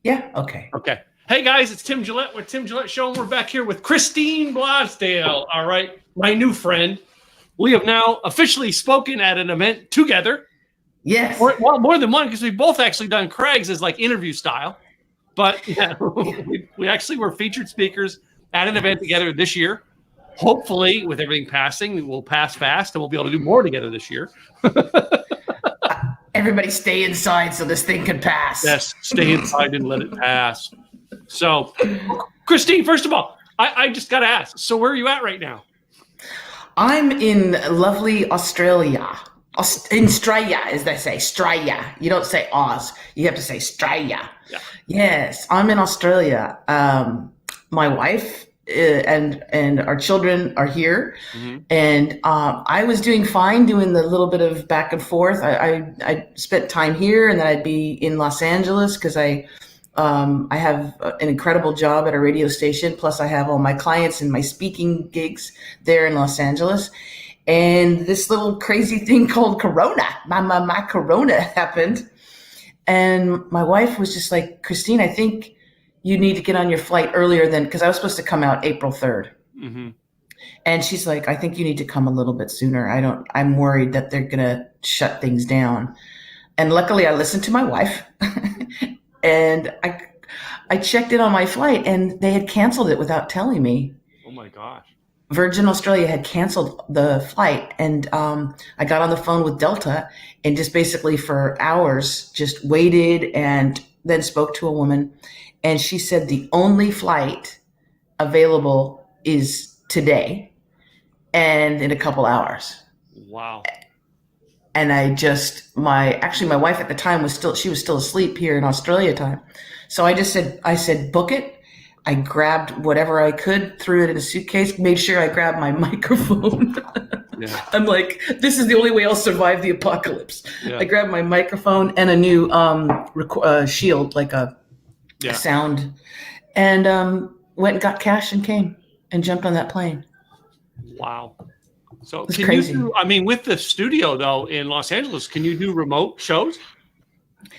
Yeah. Okay. Okay. Hey guys, it's Tim Gillette with Tim Gillette Show, and we're back here with Christine Blosdale. All right, my new friend. We have now officially spoken at an event together. Yes. Well, more than one, because we've both actually done Craig's as like interview style. But yeah, we actually were featured speakers at an event together this year. Hopefully, with everything passing, we'll pass fast and we'll be able to do more together this year. Everybody stay inside so this thing can pass. Yes, stay inside and let it pass. So, Christine, first of all, I just got to ask. So where are you at right now? I'm in lovely Australia. In Australia, as they say, Australia. You don't say Oz. You have to say Australia. Yeah. Yes, I'm in Australia. My wife and our children are here. Mm-hmm. And I was doing fine doing the little bit of back and forth. I spent time here, and then I'd be in Los Angeles because I have an incredible job at a radio station. Plus I have all my clients and my speaking gigs there in Los Angeles. And this little crazy thing called Corona, my Corona happened. And my wife was just like, Christine, I think you need to get on your flight earlier than, because I was supposed to come out April 3rd. Mm-hmm. And she's like, I think you need to come a little bit sooner. I'm worried that they're going to shut things down. And luckily I listened to my wife and I checked in on my flight and they had canceled it without telling me. Oh my gosh. Virgin Australia had canceled the flight, and I got on the phone with Delta and just basically for hours just waited and then spoke to a woman. And she said the only flight available is today and in a couple hours. Wow. And my wife at the time was still asleep here in Australia time. So I said, book it. I grabbed whatever I could, threw it in a suitcase, made sure I grabbed my microphone. Yeah. I'm like, this is the only way I'll survive the apocalypse. Yeah. I grabbed my microphone and a new shield, like a sound, and went and got cash and came and jumped on that plane. Wow. So it's crazy. With the studio though in Los Angeles, can you do remote shows?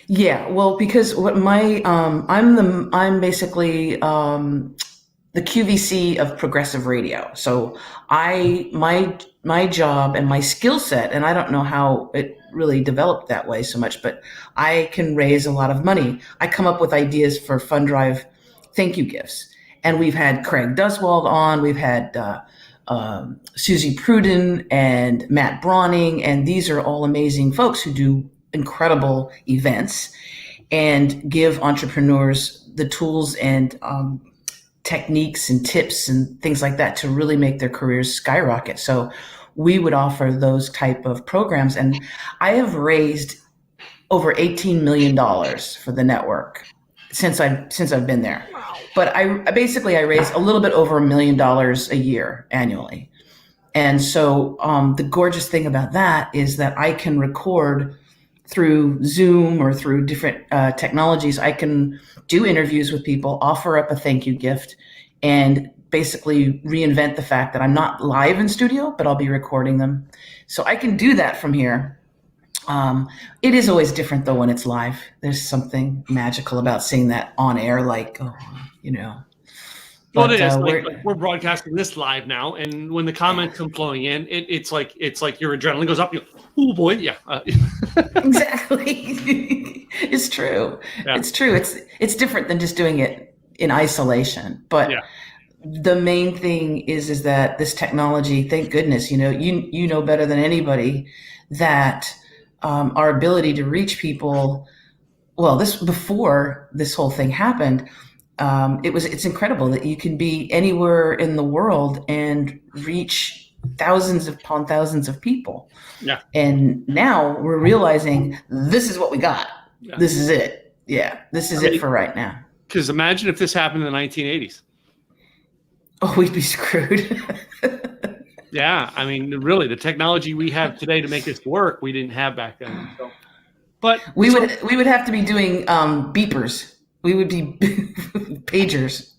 Yeah, well, because I'm basically the QVC of progressive radio. So my job and my skill set, and I don't know how it really developed that way so much, but I can raise a lot of money. I come up with ideas for fund drive thank you gifts, and we've had Craig Duswald on. We've had Susie Pruden and Matt Brawning, and these are all amazing folks who do incredible events and give entrepreneurs the tools and techniques and tips and things like that to really make their careers skyrocket. So we would offer those type of programs. And I have raised over $18 million for the network since I've been there. But I raise a little bit over $1 million a year annually. And so the gorgeous thing about that is that I can record through Zoom or through different technologies. I can do interviews with people, offer up a thank you gift, and basically reinvent the fact that I'm not live in studio, but I'll be recording them. So I can do that from here. It is always different though when it's live. There's something magical about seeing that on air, like, Well, it is. We're broadcasting this live now, and when the comments come flowing in, it's like your adrenaline goes up. Oh boy, yeah. Exactly. It's true. Yeah. It's true. It's different than just doing it in isolation. But the main thing is that this technology, thank goodness, you know better than anybody that our ability to reach people. Well, before this whole thing happened. It's incredible that you can be anywhere in the world and reach thousands upon thousands of people. Yeah. And now we're realizing this is what we got. Yeah. This is it. Yeah. This is it for right now. Because imagine if this happened in the 1980s. Oh, we'd be screwed. Yeah. Really, the technology we have today to make this work, we didn't have back then. So, but we would have to be doing beepers. We would be pagers.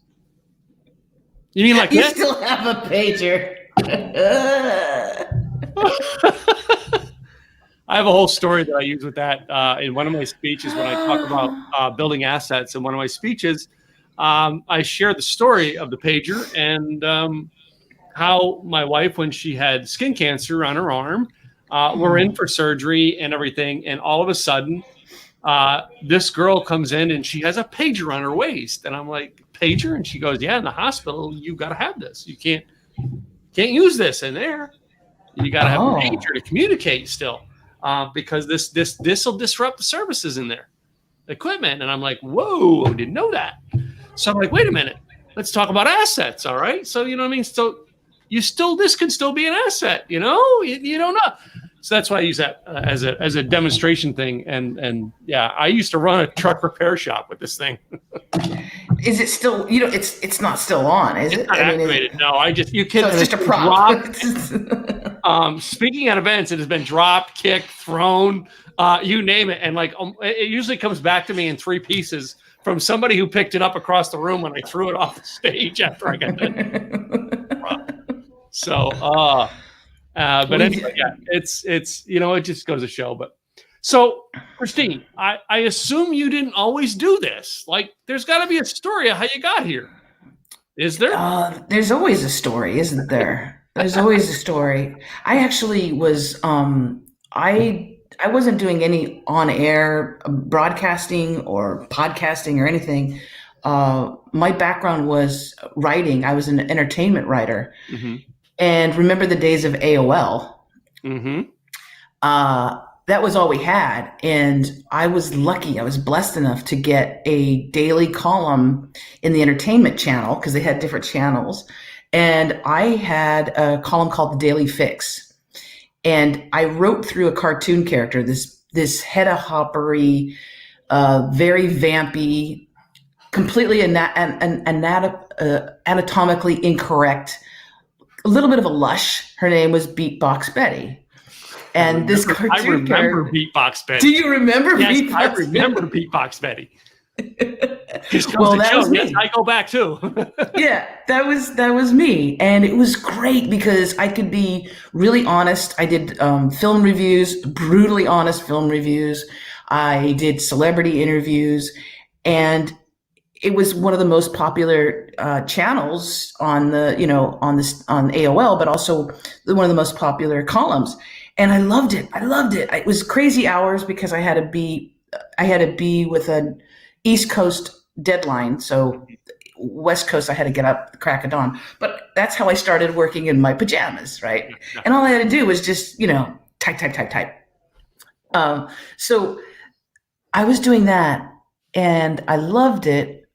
You mean like you this? Still have a pager? I have a whole story that I use with that in one of my speeches when I talk about building assets. In one of my speeches, I share the story of the pager and how my wife, when she had skin cancer on her arm, we're in for surgery and everything. And all of a sudden, this girl comes in and she has a pager on her waist. And I'm like, pager? And she goes, yeah, in the hospital, you got to have this. You can't use this in there. You got to have a pager to communicate still. Because this will disrupt the services in there, equipment. And I'm like, whoa, I didn't know that. So I'm like, wait a minute, let's talk about assets. All right. So, you know what I mean? So this can still be an asset, you don't know. So that's why I use that as a demonstration thing. And yeah, I used to run a truck repair shop with this thing. Is it still, it's not still on, is it? Not activated. No, you can't. So it's just a prop. Speaking at events, it has been dropped, kicked, thrown, you name it. And it usually comes back to me in 3 pieces from somebody who picked it up across the room when I threw it off the stage after I got done. So, but anyway, yeah, it's it just goes to show. But so, Christine, I assume you didn't always do this. Like, there's got to be a story of how you got here. Is there? There's always a story, isn't there? There's always a story. I actually was, I wasn't doing any on-air broadcasting or podcasting or anything. My background was writing. I was an entertainment writer. Mm-hmm. And remember the days of AOL? Mm-hmm. That was all we had. And I was lucky. I was blessed enough to get a daily column in the entertainment channel because they had different channels. And I had a column called The Daily Fix. And I wrote through a cartoon character, this Hedda-hoppery, very vampy, completely anatomically incorrect, a little bit of a lush. Her name was Beatbox Betty. And I remember Beatbox Betty. Do you remember Beatbox Betty? I remember Beatbox Betty. Well, that was me. Yes, I go back too. Yeah, that was me. And it was great because I could be really honest. I did film reviews, brutally honest film reviews. I did celebrity interviews, and it was one of the most popular channels on on AOL, but also one of the most popular columns. And I loved it. It was crazy hours because I had to be with an East Coast deadline. So West Coast, I had to get up the crack of dawn. But that's how I started working in my pajamas, right? And all I had to do was just, type. So I was doing that, and I loved it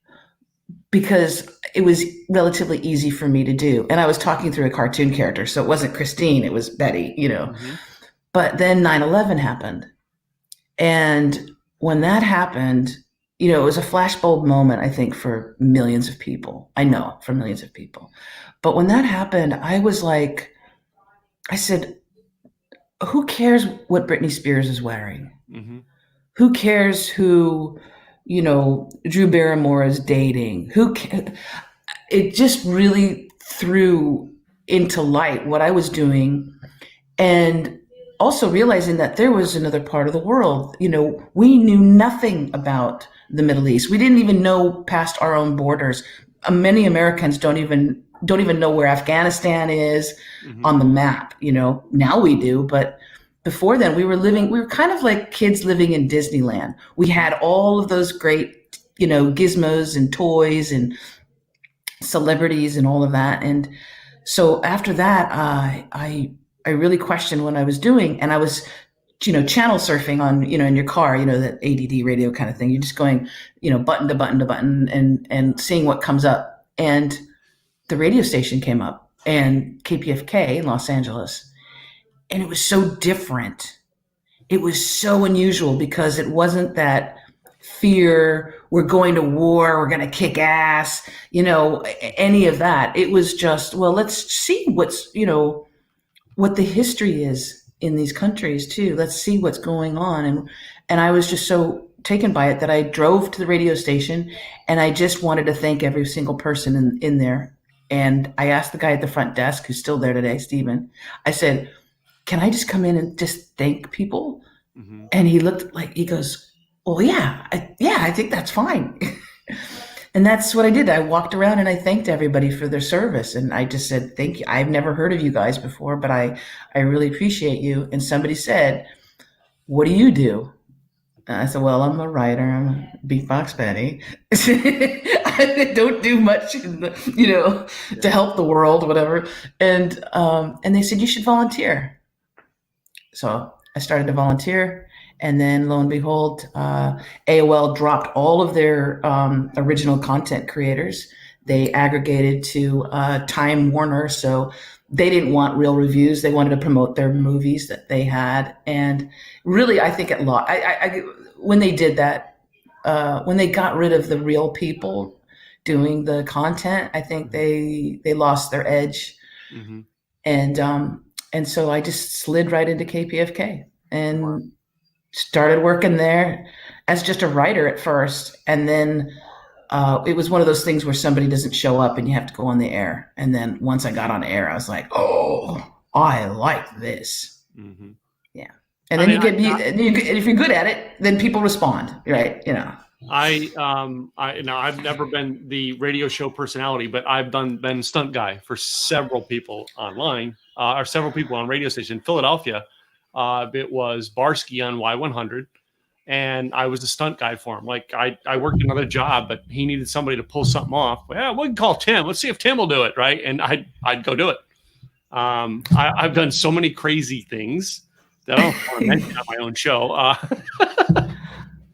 because it was relatively easy for me to do. And I was talking through a cartoon character. So it wasn't Christine, it was Betty, Mm-hmm. But then 9/11 happened. And when that happened, it was a flashbulb moment, I think, for millions of people. I know, for millions of people. But when that happened, I was like, I said, who cares what Britney Spears is wearing? Mm-hmm. Who cares who, Drew Barrymore is dating? It just really threw into light what I was doing. And also realizing that there was another part of the world. We knew nothing about the Middle East. We didn't even know past our own borders. Many Americans don't even know where Afghanistan is mm-hmm. on the map. Now we do, but before then we were kind of like kids living in Disneyland. We had all of those great, gizmos and toys and celebrities and all of that. And so after that, I really questioned what I was doing, and I was, channel surfing on, in your car, that ADD radio kind of thing. You're just going, button to button to button and seeing what comes up. And the radio station came up, and KPFK in Los Angeles. And it was so different. It was so unusual because it wasn't that fear, we're going to war, we're going to kick ass, any of that. It was just, well, let's see what the history is in these countries too. Let's see what's going on. And I was just so taken by it that I drove to the radio station, and I just wanted to thank every single person in there. And I asked the guy at the front desk, who's still there today, Stephen, I said, can I just come in and just thank people? Mm-hmm. And he goes, well, yeah, I think that's fine. And that's what I did. I walked around and I thanked everybody for their service. And I just said, thank you. I've never heard of you guys before, but I really appreciate you. And somebody said, what do you do? And I said, well, I'm a writer. I'm a beatbox Betty. I don't do much, to help the world, whatever. And they said, you should volunteer. So I started to volunteer. And then lo and behold, AOL dropped all of their original content creators. They aggregated to Time Warner. So they didn't want real reviews. They wanted to promote their movies that they had. And really, I think when they did that, when they got rid of the real people doing the content, I think they lost their edge. Mm-hmm. And so I just slid right into KPFK and started working there as just a writer at first. And then it was one of those things where somebody doesn't show up and you have to go on the air. And then once I got on air, I was like, oh, I like this. Mm-hmm. Yeah. And then if you're good at it, then people respond, right? I've never been the radio show personality, but I've been stunt guy for several people online, or several people on radio station in Philadelphia. It was Barsky on Y100, and I was the stunt guy for him. Like I worked another job, but he needed somebody to pull something off. Yeah, we can call Tim. Let's see if Tim will do it, right? And I'd go do it. I've done so many crazy things that I don't want to mention on my own show.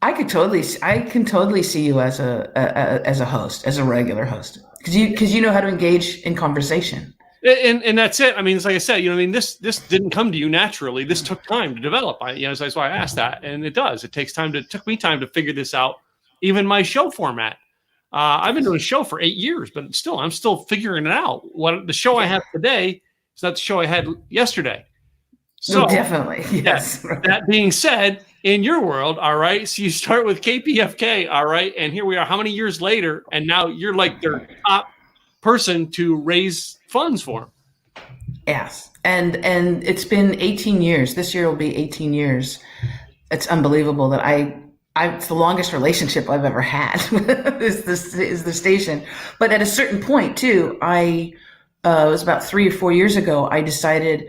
I can totally see you as a host, as a regular host, because you know how to engage in conversation. And that's it. I mean, it's like I said, this didn't come to you naturally. This took time to develop. That's why I asked that, and it does. It takes time. It took me time to figure this out. Even my show format. I've been doing a show for 8 years, but I'm still figuring it out. What the show I have today is not the show I had yesterday. So definitely, yes. That being said, in your world, all right, so you start with KPFK, all right, and here we are how many years later, and now you're like their top person to raise funds for them. Yes, and it's been 18 years. This year will be 18 years. It's unbelievable that it's the longest relationship I've ever had is the station. But at a certain point too, it was about 3 or 4 years ago, I decided,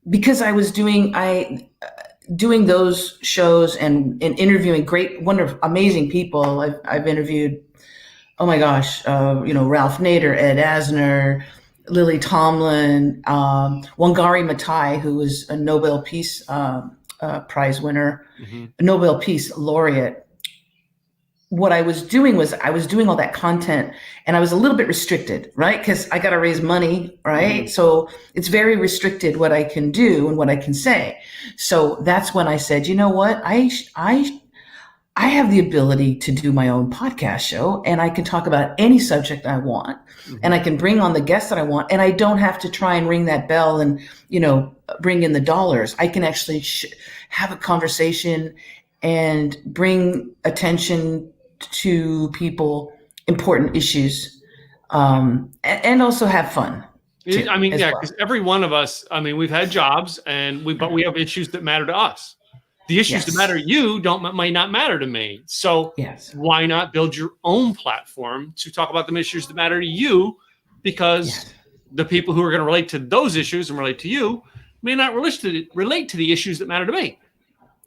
because I was doing those shows and interviewing great, wonderful, amazing people. I've interviewed, oh my gosh, Ralph Nader, Ed Asner, Lily Tomlin, Wangari Maathai, who was a Nobel Peace Prize winner, mm-hmm. a Nobel Peace Laureate. What I was doing was I was doing all that content, and I was a little bit restricted, right? Because I got to raise money, right? Mm-hmm. So it's very restricted what I can do and what I can say. So that's when I said, you know what? I have the ability to do my own podcast show, and I can talk about any subject I want, mm-hmm. and I can bring on the guests that I want, and I don't have to try and ring that bell and, bring in the dollars. I can actually have a conversation and bring attention to people, important issues, and also have fun. Because every one of us, we've had jobs, but we have issues that matter to us. The issues that matter to you might not matter to me. So why not build your own platform to talk about the issues that matter to you? Because the people who are going to relate to those issues and relate to you may not relate to the issues that matter to me.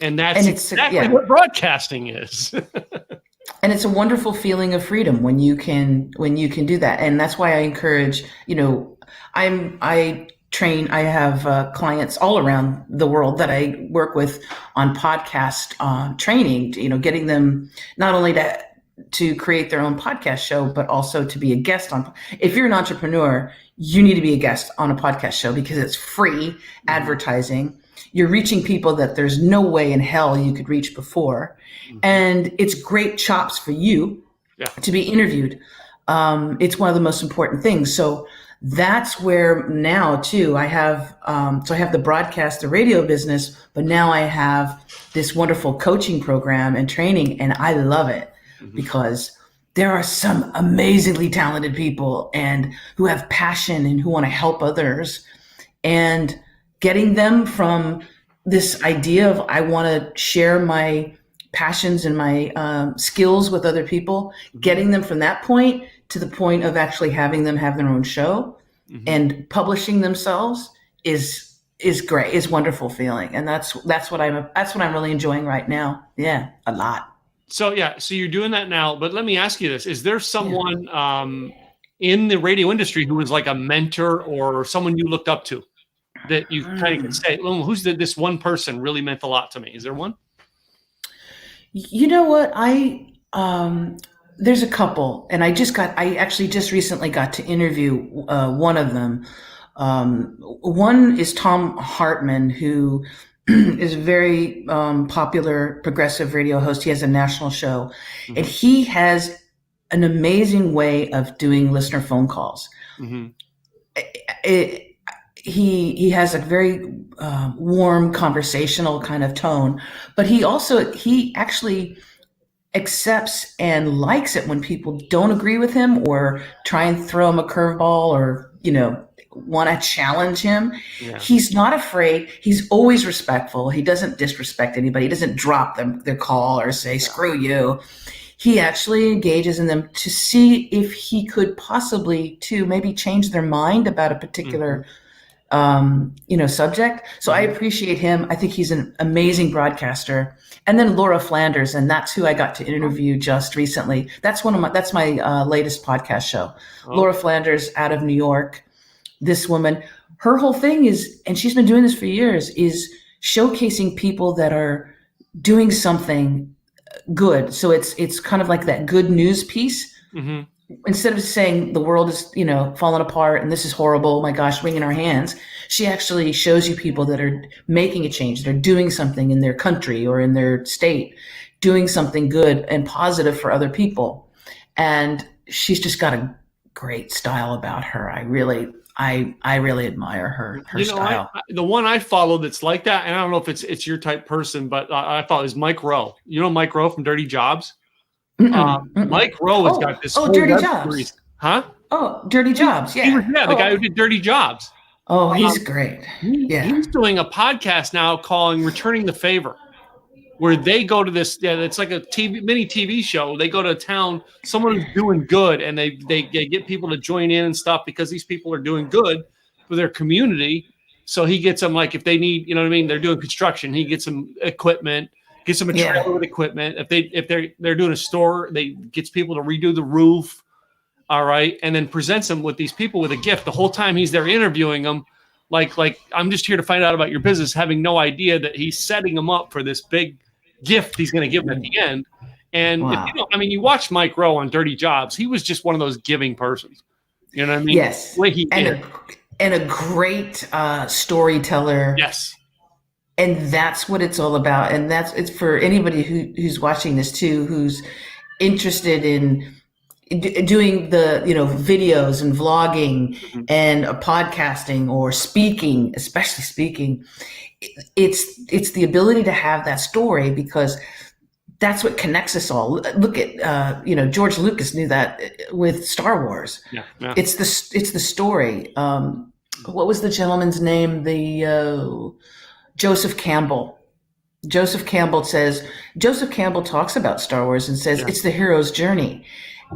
And that's exactly what broadcasting is. And it's a wonderful feeling of freedom when you can do that. And that's why I encourage, I have clients all around the world that I work with on podcast training, getting them not only to create their own podcast show, but also to be a guest on. If you're an entrepreneur, you need to be a guest on a podcast show because it's free advertising. You're reaching people that there's no way in hell you could reach before. Mm-hmm. And it's great chops for you to be interviewed. It's one of the most important things. So that's where now too, I have the broadcast, the radio business, but now I have this wonderful coaching program and training, and I love it because there are some amazingly talented people and who have passion and who want to help others. And getting them from this idea of I want to share my passions and my skills with other people, getting them from that point to the point of actually having them have their own show and publishing themselves is great, is wonderful feeling, and that's what I'm really enjoying right now. Yeah, a lot. So you're doing that now, but let me ask you this: is there someone in the radio industry who was like a mentor or someone you looked up to that you kind of could say, oh, who's this one person really meant a lot to me? Is there one? You know what? There's a couple, and I actually just recently got to interview one of them. One is Tom Hartman, who is a very popular progressive radio host. He has a national show, and he has an amazing way of doing listener phone calls. He has a very warm conversational kind of tone, but he actually accepts and likes it when people don't agree with him or try and throw him a curveball or, want to challenge him. Yeah. He's not afraid. He's always respectful. He doesn't disrespect anybody. He doesn't drop their call or say, screw you. He actually engages in them to see if he could possibly to maybe change their mind about a particular subject. So I appreciate him. I think he's an amazing broadcaster. And then Laura Flanders, and that's who I got to interview just recently. That's my latest podcast show. Oh. Laura Flanders out of New York. This woman, her whole thing is, and she's been doing this for years, is showcasing people that are doing something good. So it's kind of like that good news piece. Instead of saying the world is, falling apart and this is horrible, oh my gosh, wringing our hands, she actually shows you people that are making a change. They're doing something in their country or in their state, doing something good and positive for other people. And she's just got a great style about her. I really admire her style. The one I follow that's like that, and I don't know if it's your type person, but I follow is Mike Rowe. You know Mike Rowe from Dirty Jobs? Mike Rowe has got this whole Dirty Jobs. Series. Huh? Oh, Dirty Jobs. Yeah. The guy who did Dirty Jobs. Oh, he's great. Yeah. He's doing a podcast now calling Returning the Favor, where they go to this, it's like a mini TV show. They go to a town, someone who's doing good, and they get people to join in and stuff because these people are doing good for their community. So he gets them, like, if they need, they're doing construction, he gets them equipment, gets them a trailer with equipment. If they're doing a store, they gets people to redo the roof. All right. And then presents them with these people with a gift. The whole time he's there interviewing them, like I'm just here to find out about your business, having no idea that he's setting them up for this big gift he's going to give them at the end. And wow. You watch Mike Rowe on Dirty Jobs. He was just one of those giving persons. You know what I mean? Yes. The way he did. And a great storyteller. Yes. And that's what it's all about. And it's for anybody who's watching this too, who's interested in doing the videos and vlogging and podcasting or speaking, especially speaking. It's the ability to have that story, because that's what connects us all. Look at George Lucas knew that with Star Wars. Yeah. It's the story. What was the gentleman's name? Joseph Campbell. Joseph Campbell talks about Star Wars and says it's the hero's journey.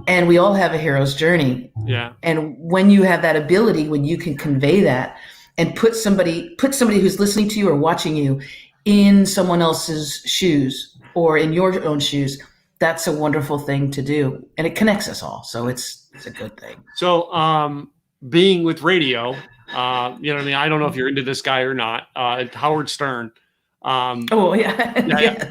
And we all have a hero's journey. Yeah. And when you have that ability, when you can convey that and put somebody who's listening to you or watching you in someone else's shoes or in your own shoes, that's a wonderful thing to do. And it connects us all. So it's a good thing. So being with radio, I don't know if you're into this guy or not. Howard Stern. Yeah.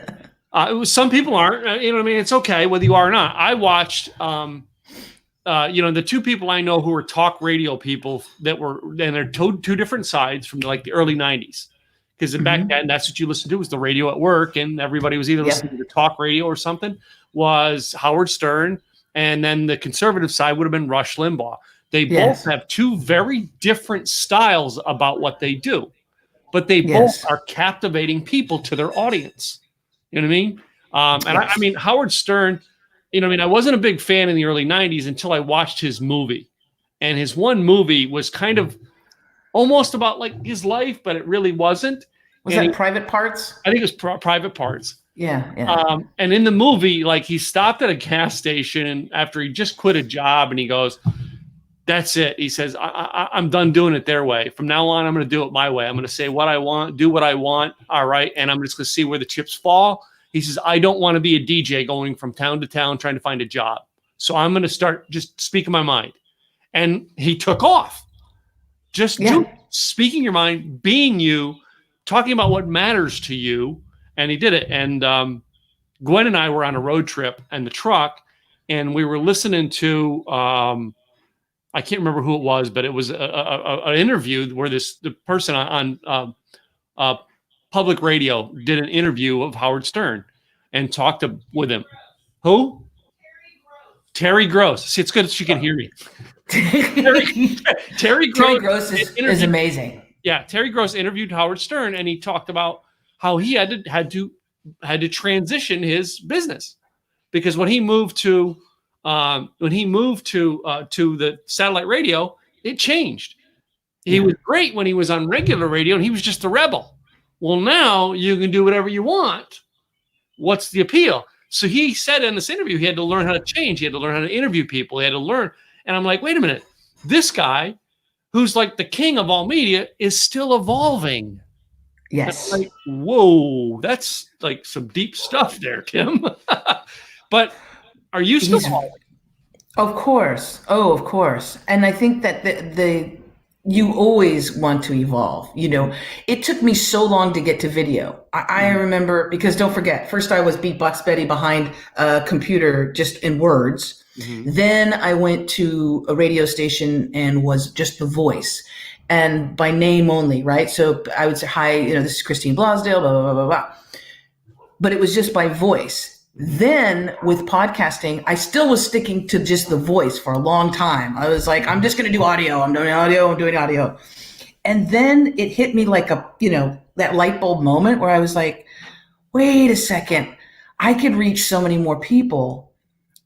Some people aren't. It's okay whether you are or not. I watched, the two people I know who are talk radio people and they're two different sides from like the early 90s. Because back then, that's what you listened to, was the radio at work, and everybody was either listening to talk radio or something, was Howard Stern, and then the conservative side would have been Rush Limbaugh. They both have two very different styles about what they do, but they both are captivating people to their audience. You know what I mean? Howard Stern, I wasn't a big fan in the early 90s until I watched his movie. And his one movie was kind of, almost about like his life, but it really wasn't. Was that Private Parts? I think it was Private Parts. Yeah. And in the movie, like he stopped at a gas station after he just quit a job, and he goes, "That's it." He says, I'm done doing it their way. From now on, I'm going to do it my way. I'm going to say what I want, do what I want. All right. And I'm just going to see where the chips fall. He says, I don't want to be a DJ going from town to town trying to find a job. So I'm going to start just speaking my mind. And he took off. Just speaking your mind, being you, talking about what matters to you. And he did it. And Gwen and I were on a road trip in the truck, and we were listening to I can't remember who it was, but it was an interview where the person on public radio did an interview of Howard Stern and talked with him. Who? Terry Gross. See, it's good that she can hear me. Terry Gross is amazing. Yeah, Terry Gross interviewed Howard Stern, and he talked about how he had to transition his business, because when he moved to the satellite radio, it changed. He was great when he was on regular radio, and he was just a rebel. Well, now you can do whatever you want. What's the appeal? So he said in this interview, he had to learn how to change. He had to learn how to interview people. He had to learn. And I'm like, wait a minute. This guy, who's like the king of all media, is still evolving. Yes. Like, whoa, that's like some deep stuff there, Kim. But are you still evolving? Of course. Oh, of course. And I think that you always want to evolve. You know, it took me so long to get to video. I remember, because don't forget, first I was Beatbox Betty behind a computer just in words. Mm-hmm. Then I went to a radio station and was just the voice, and by name only, right? So I would say, hi, this is Christine Blosdale, blah, blah, blah, blah, blah. But it was just by voice. Then with podcasting, I still was sticking to just the voice for a long time. I was like, I'm just going to do audio. I'm doing audio. And then it hit me like that light bulb moment where I was like, wait a second, I could reach so many more people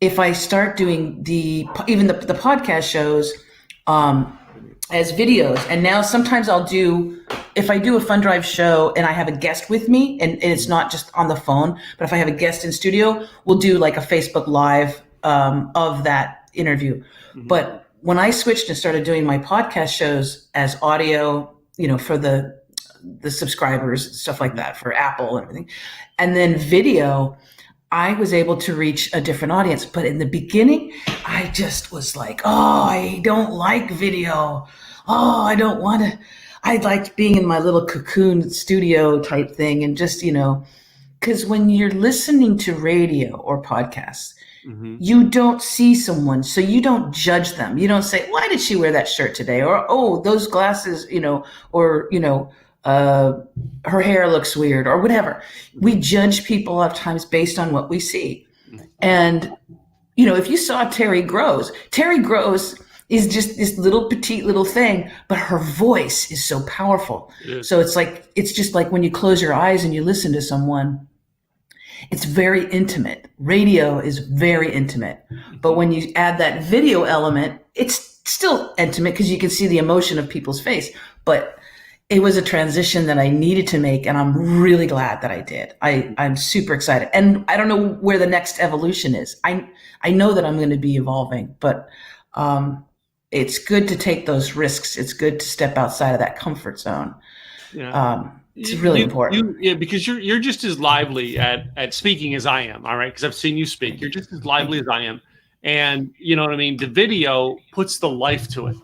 if I start doing even the podcast shows as videos. And now sometimes if I do a Fun Drive show and I have a guest with me, and it's not just on the phone, but if I have a guest in studio, we'll do like a Facebook Live of that interview. Mm-hmm. But when I switched and started doing my podcast shows as audio, for the subscribers, stuff like that, for Apple and everything, and then video, I was able to reach a different audience. But in the beginning, I just was like, oh, I don't like video. Oh, I don't want to. I liked being in my little cocoon studio type thing, and just, because when you're listening to radio or podcasts, mm-hmm. you don't see someone, so you don't judge them. You don't say, why did she wear that shirt today? Or, oh, those glasses, or, her hair looks weird, or whatever. We judge people a lot of times based on what we see. And, if you saw Terry Gross is just this little petite little thing, but her voice is so powerful. So it's just like when you close your eyes and you listen to someone, it's very intimate. Radio is very intimate. But when you add that video element, it's still intimate because you can see the emotion of people's face. But it was a transition that I needed to make, and I'm really glad that I did. I'm super excited. And I don't know where the next evolution is. I know that I'm going to be evolving, but it's good to take those risks. It's good to step outside of that comfort zone. Yeah. It's really important. Because you're just as lively at speaking as I am. All right. Because I've seen you speak. You're just as lively as I am. And you know what I mean? The video puts the life to it.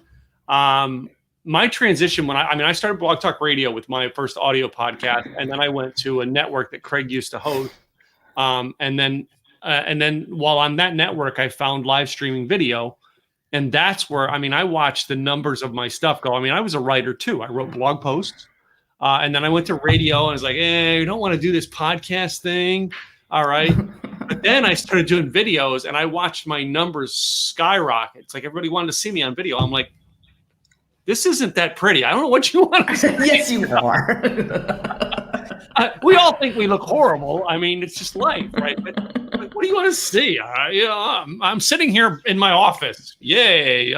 My transition I started Blog Talk Radio with my first audio podcast, and then I went to a network that Craig used to host. And then while on that network, I found live streaming video. And that's where, I watched the numbers of my stuff go. I was a writer too. I wrote blog posts. And then I went to radio, and I was like, you don't want to do this podcast thing. All right. But then I started doing videos, and I watched my numbers skyrocket. It's like everybody wanted to see me on video. I'm like, this isn't that pretty. I don't know what you want to say. Yes, you are. We all think we look horrible. It's just life, right? But what do you want to see? I'm sitting here in my office. Yay.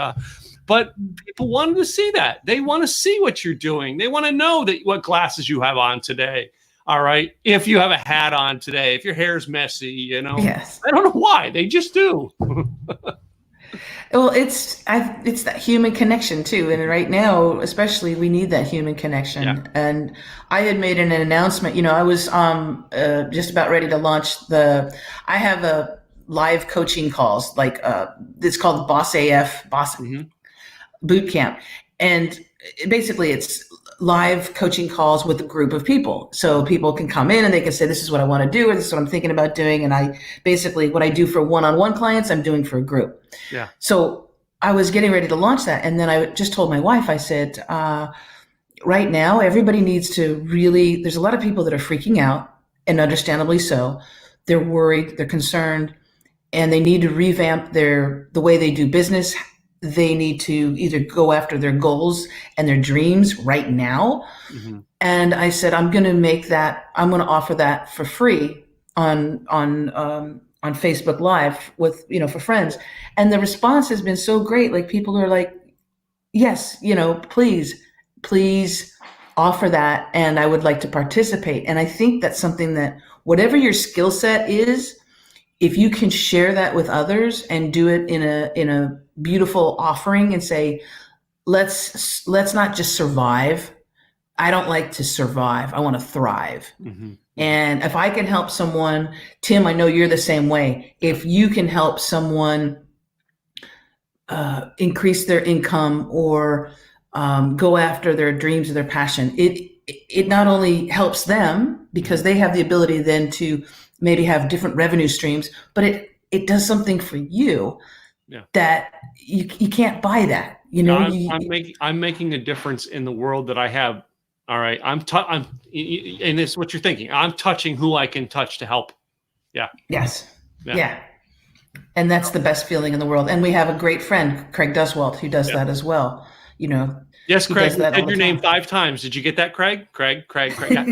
But people wanted to see that. They want to see what you're doing. They want to know that what glasses you have on today. All right. If you have a hat on today, if your hair's messy, Yes. I don't know why. They just do. Well, it's that human connection too, and right now, especially, we need that human connection. Yeah. And I had made an announcement. I was just about ready to launch I have a live coaching calls, like it's called Boss AF Boot Camp, and basically it's live coaching calls with a group of people. So people can come in and they can say, this is what I want to do, or this is what I'm thinking about doing. And I basically, what I do for one-on-one clients, I'm doing for a group. Yeah. So I was getting ready to launch that. And then I just told my wife, I said, right now, everybody needs to really, there's a lot of people that are freaking out, and understandably so. They're worried, they're concerned, and they need to revamp the way they do business. They need to either go after their goals and their dreams right now. Mm-hmm. And I said, I'm going to offer that for free on Facebook Live with, for friends. And the response has been so great. Like, people are like, yes, please offer that. And I would like to participate. And I think that's something that, whatever your skill set is, if you can share that with others and do it in a beautiful offering and say, let's not just survive. I don't like to survive. I want to thrive. Mm-hmm. And if I can help someone, Tim, I know you're the same way. If you can help someone increase their income or go after their dreams or their passion, it not only helps them because they have the ability then to maybe have different revenue streams, but it does something for you that you can't buy that. I'm making a difference in the world that I have. All right. And this is what you're thinking. I'm touching who I can touch to help. Yeah. Yes. Yeah. And that's the best feeling in the world. And we have a great friend, Craig Duswalt, who does that as well. Yes, Craig, you said your name 5 times. Did you get that, Craig? Craig. Yeah.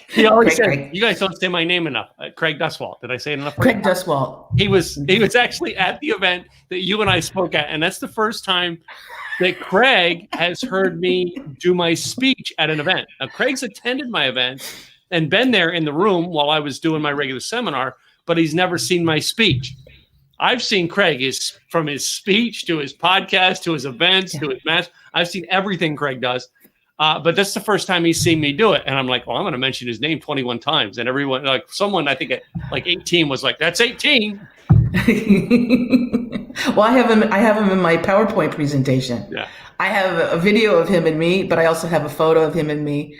He always said, you guys don't say my name enough. Craig Duswalt. Did I say it enough? Craig Duswalt. He was actually at the event that you and I spoke at. And that's the first time that Craig has heard me do my speech at an event. Now, Craig's attended my event and been there in the room while I was doing my regular seminar, but he's never seen my speech. I've seen Craig from his speech to his podcast to his events to his match. I've seen everything Craig does. But that's the first time he's seen me do it. And I'm like, well, I'm going to mention his name 21 times. And everyone, like someone, I think at like 18 was like, that's 18. Well, I have him in my PowerPoint presentation. Yeah. I have a video of him and me, but I also have a photo of him and me,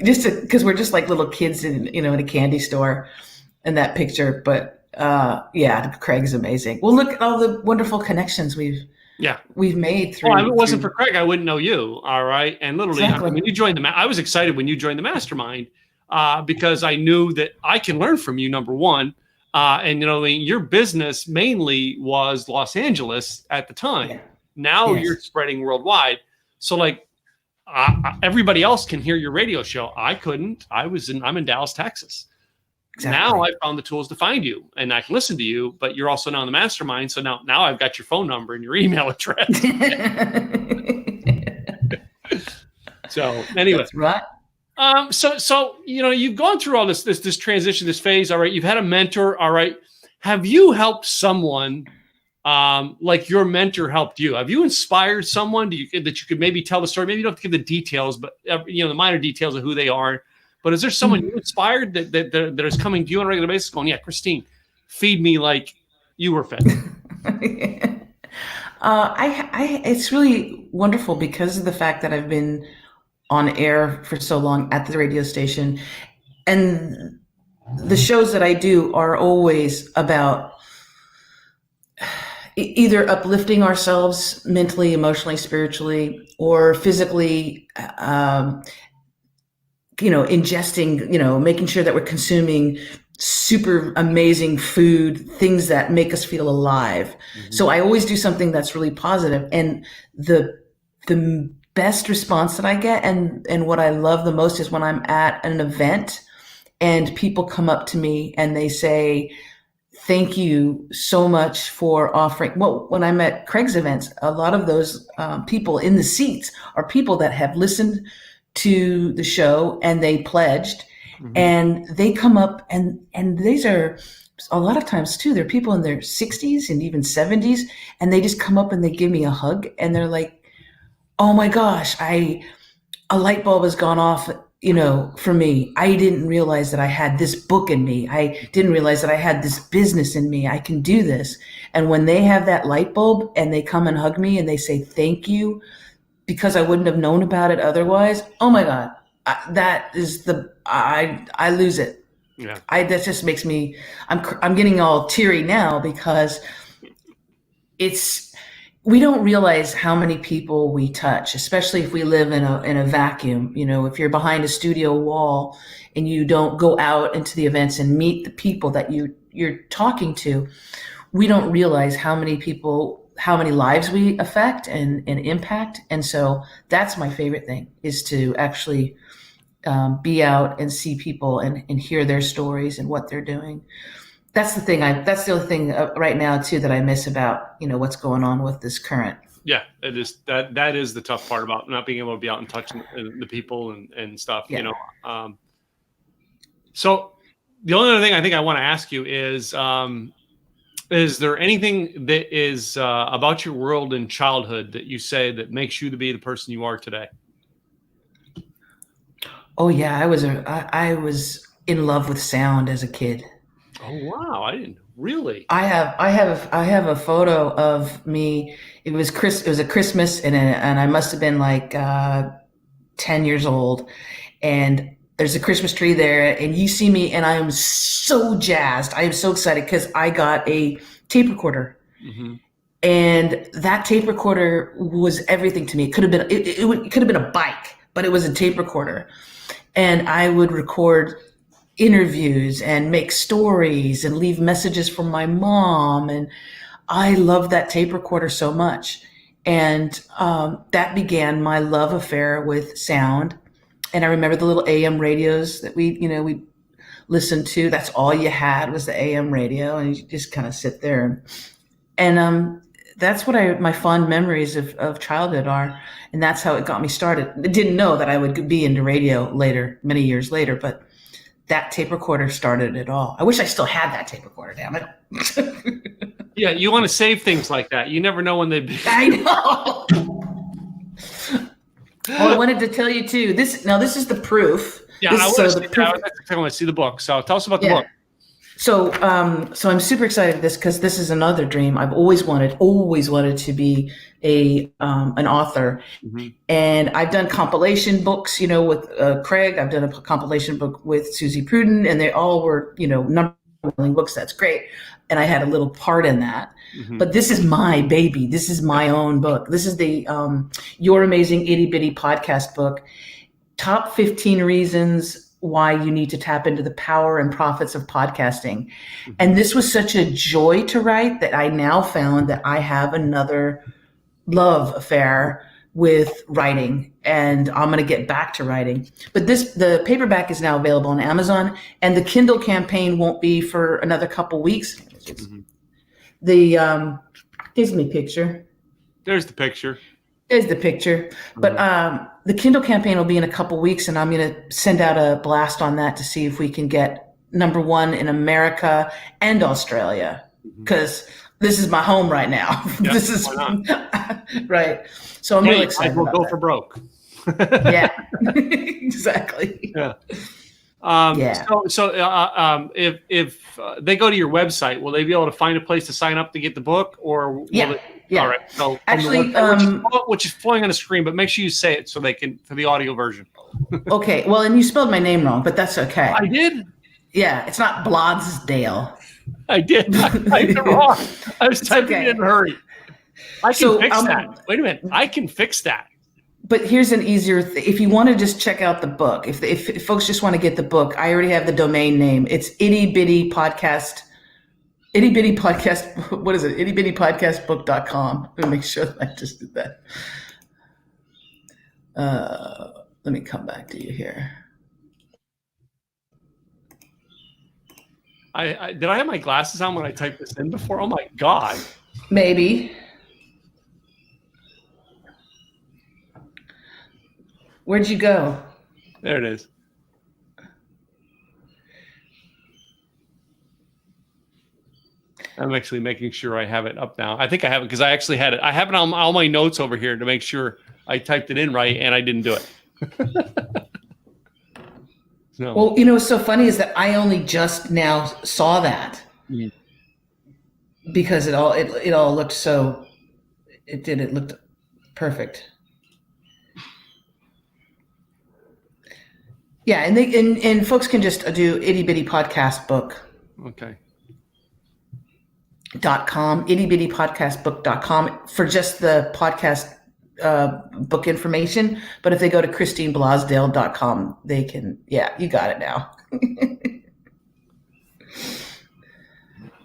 just because we're just like little kids in a candy store in that picture. But Craig's amazing. Well, look at all the wonderful connections we've made through. Well, if it wasn't for Craig, I wouldn't know you. All right. And literally, exactly. When you joined I was excited when you joined the mastermind because I knew that I can learn from you, number one. And your business mainly was Los Angeles at the time. Yeah. Now you're spreading worldwide. So like everybody else can hear your radio show. I couldn't. I'm in Dallas, Texas. Exactly. Now I found the tools to find you and I can listen to you, but you're also now in the mastermind. So now I've got your phone number and your email address. So anyway. That's right. So you've gone through all this transition, this phase. All right. You've had a mentor. All right. Have you helped someone like your mentor helped you? Have you inspired someone that you could maybe tell the story? Maybe you don't have to give the details, but the minor details of who they are. But is there someone you inspired that is coming to you on a regular basis going, yeah, Christine, feed me like you were fed? It's really wonderful because of the fact that I've been on air for so long at the radio station. And the shows that I do are always about either uplifting ourselves mentally, emotionally, spiritually, or physically, ingesting, making sure that we're consuming super amazing food, things that make us feel alive. Mm-hmm. So I always do something that's really positive. And the best response that I get and what I love the most is when I'm at an event and people come up to me and they say, thank you so much for offering. Well, when I'm at Craig's events, a lot of those people in the seats are people that have listened to the show and they pledged, Mhm. and they come up, and these are a lot of times too. They're people in their 60s and even 70s, and they just come up and they give me a hug, and they're like, "Oh my gosh, I a light bulb has gone off, for me. I didn't realize that I had this book in me. I didn't realize that I had this business in me. I can do this." And when they have that light bulb and they come and hug me and they say thank you because I wouldn't have known about it otherwise, oh my God, that is I lose it. Yeah. That just makes me, I'm getting all teary now because it's, we don't realize how many people we touch, especially if we live in a vacuum. If you're behind a studio wall and you don't go out into the events and meet the people that you're talking to, we don't realize how many people, how many lives we affect and impact. And so that's my favorite thing, is to actually be out and see people and hear their stories and what they're doing. That's the thing. That's the other thing right now too that I miss about what's going on with this current. Yeah, it is that is the tough part about not being able to be out and touching the people and stuff. Yeah. So the only other thing I think I want to ask you is there anything that is about your world in childhood that you say that makes you to be the person you are today? Oh yeah, I was in love with sound as a kid. Oh wow, I didn't really. I have a photo of me. It was a Christmas, and I must have been like 10 years old, and there's a Christmas tree there, and you see me, and I am so jazzed. I am so excited because I got a tape recorder, Mm-hmm. and that tape recorder was everything to me. It could have been it could have been a bike, but it was a tape recorder, and I would record interviews and make stories and leave messages from my mom. And I loved that tape recorder so much. And that began my love affair with sound. And I remember the little AM radios that we listened to. That's all you had was the AM radio, and you just kind of sit there. And that's what my fond memories of childhood are. And that's how it got me started. I didn't know that I would be into radio later, many years later, but that tape recorder started it all. I wish I still had that tape recorder, damn it. Yeah, you want to save things like that. You never know when they. I know. Well, I wanted to tell you too. This is the proof. Yeah, this, I so want the to proof. see the book. So tell us about the Yeah. book. So I'm super excited for this because this is another dream I've always wanted to be an author. Mm-hmm. And I've done compilation books, with Craig. I've done a compilation book with Susie Pruden, and they all were, number one books. That's great. And I had a little part in that. Mm-hmm. But this is my baby. This is my own book. This is the Your Amazing Itty Bitty Podcast book. Top 15 reasons why you need to tap into the power and profits of podcasting. Mm-hmm. And this was such a joy to write that I now found that I have another love affair with writing, and I'm going to get back to writing. But the paperback is now available on Amazon, and the Kindle campaign won't be for another couple weeks. Mm-hmm. The Disney picture. There's the picture. There's the picture. But the Kindle campaign will be in a couple weeks, and I'm going to send out a blast on that to see if we can get number one in America and Australia, because this is my home right now. Yep, this is right. So I'm really excited. We'll go that. For broke. Yeah, exactly. Yeah. Yeah. So if they go to your website, will they be able to find a place to sign up to get the book, or will Yeah. Yeah. All right. So actually, which is flowing on the screen, but make sure you say it so they can for the audio version. Okay. Well, and you spelled my name wrong, but that's okay. I did. Yeah, it's not Blosdale. I did. I typed it wrong. I was typing it in a hurry. I can fix that. Wait a minute. I can fix that. But here's an easier if you want to just check out the book. If folks just want to get the book, I already have the domain name. It's Itty Bitty Podcast. Itty Bitty Podcast. What is it? ittybittypodcastbook.com. Let me make sure that I just did that. Let me come back to you here. Did I have my glasses on when I typed this in before? Oh my God. Maybe. Where'd you go? There it is. I'm actually making sure I have it up now. I think I have it because I actually had it. I have it on all my notes over here to make sure I typed it in right, and I didn't do it. So. Well, what's so funny is that I only just now saw that because it all looked so. It looked perfect. Yeah, and folks can just do itty bitty podcast book. Okay. .com, ittybittypodcastbook.com for just the podcast book information. But if they go to christineblosdale.com, they can, you got it now.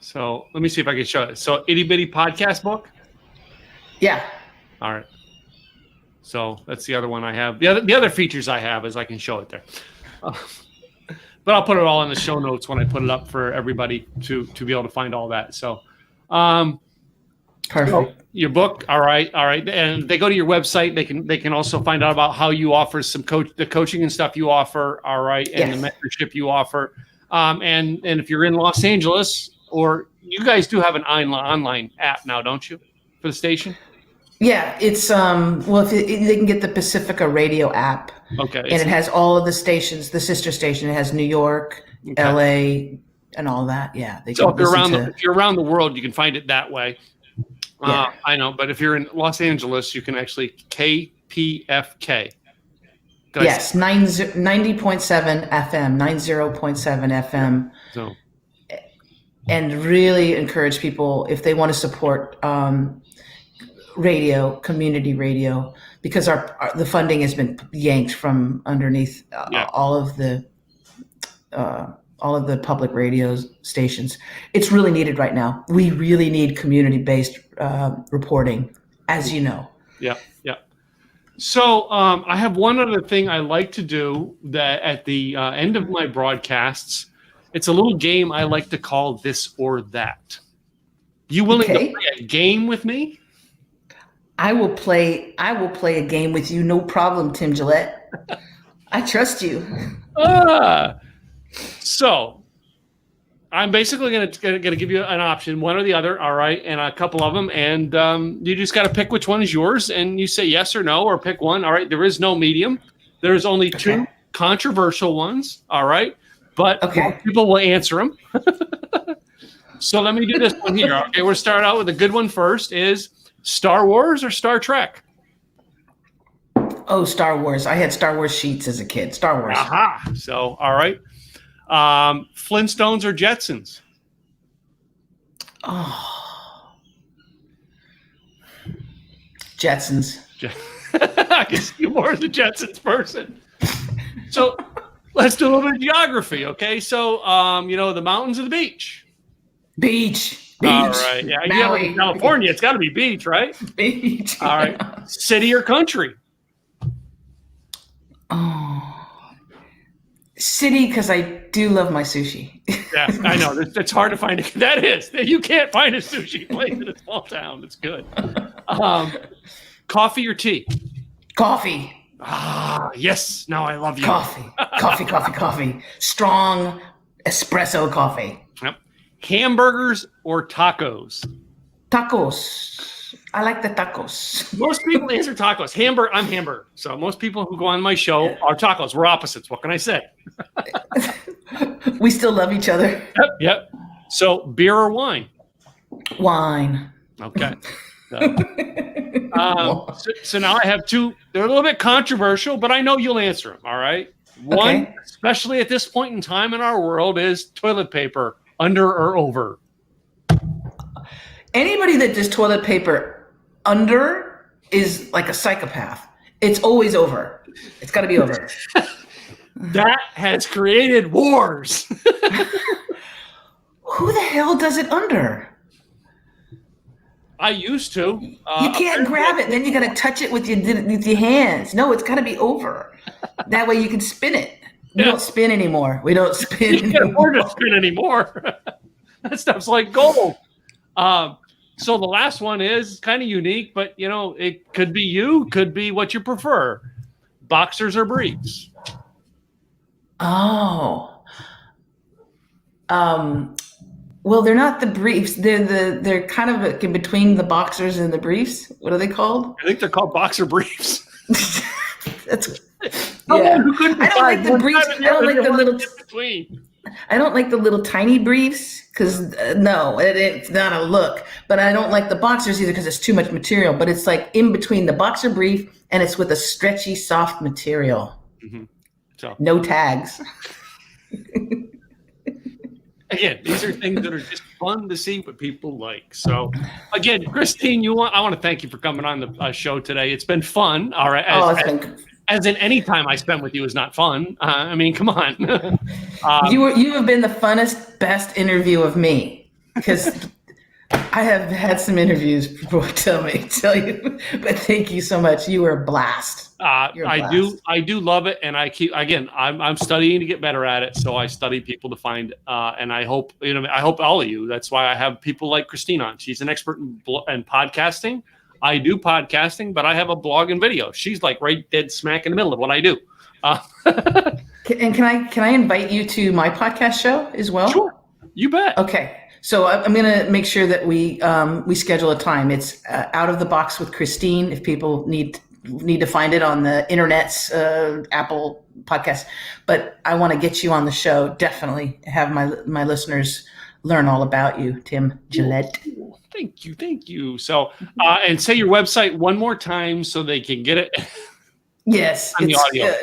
So let me see if I can show it. So itty bitty podcast book? Yeah. All right. So that's the other one I have. The other features I have is I can show it there. But I'll put it all in the show notes when I put it up for everybody to be able to find all that. So perfect. Your book, all right, and they go to your website. They can also find out about how you offer the coaching and stuff you offer, all right, and the mentorship you offer. And if you're in Los Angeles, or you guys do have an online app now, don't you, for the station? Yeah, it's they can get the Pacifica Radio app. Okay, and it has all of the stations, the sister station. It has New York, LA, and all that. Yeah. So if you're around the world, you can find it that way. I know, but if you're in Los Angeles, you can actually KPFK. Yes, 90.7 FM, 90.7 FM. So, and really encourage people if they want to support radio, community radio, because the funding has been yanked from underneath all of the public radio stations. It's really needed right now. We really need community-based reporting, as you know. Yeah. So I have one other thing I like to do that at the end of my broadcasts. It's a little game I like to call This or That. You willing to play a game with me? I will play a game with you, no problem, Tim Gillette. I trust you. So I'm basically going to give you an option, one or the other, all right, and a couple of them, and you just got to pick which one is yours, and you say yes or no, or pick one, all right? There is no medium. There's only two controversial ones, all right? But people will answer them. So let me do this one here, okay? We'll start out with a good one first. Is Star Wars or Star Trek? Oh, Star Wars. I had Star Wars sheets as a kid. Star Wars. Aha. So, all right. Flintstones or Jetsons? Oh. Jetsons. I can see you more as a Jetsons person. So let's do a little bit of geography, okay? So, the mountains or the beach? Beach. All right. Yeah, you live in California. It's got to be beach, right? Beach. All right. City or country? Oh. City, because I do love my sushi. Yeah, I know. It's hard to find. That is. You can't find a sushi place in a small town. It's good. Coffee or tea? Coffee. Ah, yes. Now I love you. Coffee. Strong espresso coffee. Yep. Hamburgers or tacos? Tacos. I like the tacos. Most people answer tacos. I'm hamburger. So most people who go on my show are tacos. We're opposites. What can I say? We still love each other. Yep. So beer or wine? Wine. Okay. So now I have two. They're a little bit controversial, but I know you'll answer them. All right. One, especially at this point in time in our world, is toilet paper under or over? Anybody that does toilet paper under is like a psychopath. It's always over. It's got to be over. That has created wars. Who the hell does it under? I used to. You can't grab it. Then you got to touch it with your hands. No, it's got to be over. That way you can spin it. We don't spin anymore. We don't spin You can't afford to spin anymore. That stuff's like gold. So the last one is kind of unique, but it could be you, could be what you prefer. Boxers or briefs? Oh. Well, they're not the briefs. They're kind of in between the boxers and the briefs. What are they called? I think they're called boxer briefs. That's Someone who couldn't I don't like the decide one briefs. side or I don't like the other little. in between. I don't like the little tiny briefs because no, it's not a look. But I don't like the boxers either because it's too much material. But it's like in between the boxer brief and it's with a stretchy, soft material. Mm-hmm. So no tags. Again, these are things that are just fun to see what people like. So, again, Christine, I want to thank you for coming on the show today. It's been fun. All right. As in any time I spend with you is not fun. I mean, come on. You have been the funnest, best interview of me because I have had some interviews before. Tell you, but thank you so much. You were a blast. I do love it, and I'm studying to get better at it. So I study people to find, and I hope all of you. That's why I have people like Christine on. She's an expert in podcasting. I do podcasting, but I have a blog and video. She's like right dead smack in the middle of what I do. And can I invite you to my podcast show as well? Sure, you bet. Okay. So I'm going to make sure that we schedule a time. It's Out of the Box with Christine. If people need to find it on the internet's Apple podcast, but I want to get you on the show. Definitely have my listeners learn all about you, Tim Gillette. Thank you. So, and say your website one more time so they can get it. Yes, on the audio.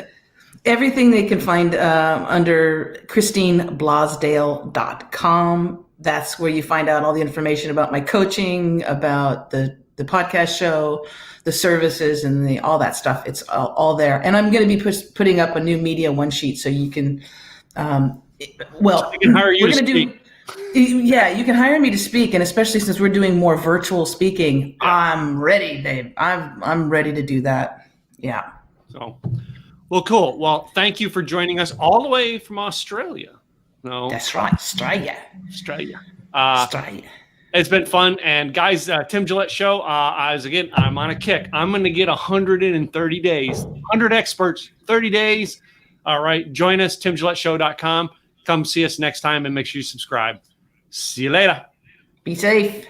Everything they can find under ChristineBlosdale.com. That's where you find out all the information about my coaching, about the podcast show, the services, and all that stuff. It's all there. And I'm going to be putting up a new media one sheet so you can. So I can hire you to speak. Yeah, you can hire me to speak, and especially since we're doing more virtual speaking, I'm ready, Dave. I'm ready to do that. Yeah. So, well, cool. Well, thank you for joining us all the way from Australia. No, that's right, Australia. It's been fun, and guys, Tim Gillette Show. I'm on a kick. I'm going to get 130 days, 100 experts, 30 days. All right, join us, timgilletteshow.com. Come see us next time and make sure you subscribe. See you later. Be safe.